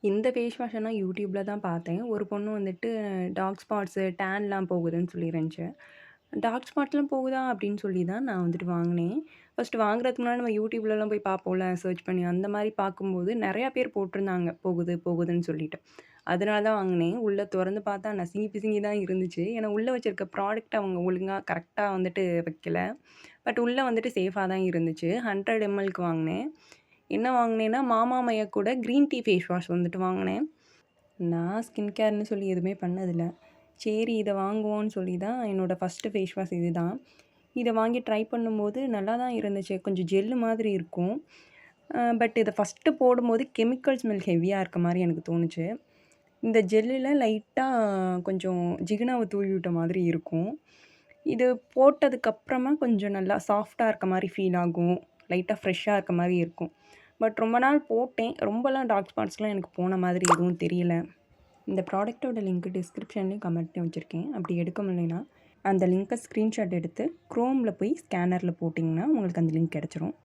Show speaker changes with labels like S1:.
S1: இந்த ஃபேஸ் வாஷ நான் யூடியூப்ல தான் பார்த்தேன். ஒரு பொண்ணு வந்துட்டு டார்க் ஸ்பாட்ஸு, டேன்லாம் போகுதுன்னு சொல்லிருந்துச்சு. டார்க் ஸ்பாட்லாம் போகுதா? அப்படின்னு சொல்லி தான் நான் வந்துட்டு வாங்குனேன். ஃபர்ஸ்ட்டு வாங்குறதுக்கு முன்னாடி நம்ம யூடியூப்லலாம் போய் பார்ப்போம்ல, சர்ச் பண்ணி. அந்த மாரி பார்க்கும்போது நெறையா பேர் போட்டிருந்தாங்க. போகுது, போகுதுன்னு சொல்லிட்டு. அதனால தான் வாங்குனேன். உள்ள தொறந்து பார்த்தா நசுங்கி பிசுங்கி தான் இருந்துச்சு. ஏன்னா உள்ள வச்சிருக்க ப்ராடக்ட் அவங்க ஒழுங்கா கரெக்ட்டா வந்துட்டு வைக்கல. பட் உள்ள வந்துட்டு சேஃபா தான் இருந்துச்சு. 100 எம்எல்க்கு வாங்குனேன். என்ன வாங்குனேன்னா, மாமா மயக்கோட கிரீன் டீ ஃபேஸ் வாஷ் வந்துட்டு வாங்குனேன். நான் ஸ்கின் கேர்ன்னு சொல்லி எதுவுமே பண்ணதில்ல. சரி இத வாங்குவோன்னு சொல்லி தான் என்னோட ஃபர்ஸ்ட்டு ஃபேஸ் வாஷ் இதுதான். இத வாங்கி ட்ரை பண்ணும்போது நல்லா தான் இருந்துச்சு. கொஞ்சம் ஜெல்லு மாதிரி இருக்கும். பட் இத ஃபர்ஸ்ட்டு போடும்போது கெமிக்கல் ஸ்மெல் ஹெவியா இருக்க மாரி எனக்கு தோணுச்சு. இந்த ஜெல்லுல லைட்டா கொஞ்சம் ஜிகுனாவ தூவி விட்ட மாதிரி இருக்கும். இது போட்டதுக்கப்புறமா கொஞ்சம் நல்லா சாஃப்ட்டா இருக்க மாரி ஃபீல் ஆகும். லைட்டா ஃப்ரெஷ்ஷா இருக்க மாரி இருக்கும். பட் ரொம்ப நாள் போட்டேன். ரொம்பலாம் டார்க் ஸ்பாட்ஸ்லாம் எனக்கு போன மாதிரி எதுவும் தெரியல. இந்த ப்ராடக்ட்டோட லிங்க் டிஸ்கிரிப்ஷன்லயும் கமெண்ட்லயும் வச்சிருக்கேன். அப்படி எடுக்க முடியலைன்னா, அந்த லிங்க்க ஸ்க்ரீன்ஷாட் எடுத்து குரோம்ல போய் ஸ்கேனர்ல போட்டிங்கன்னா, உங்களுக்கு அந்த லிங்க் கெடைச்சிரும்.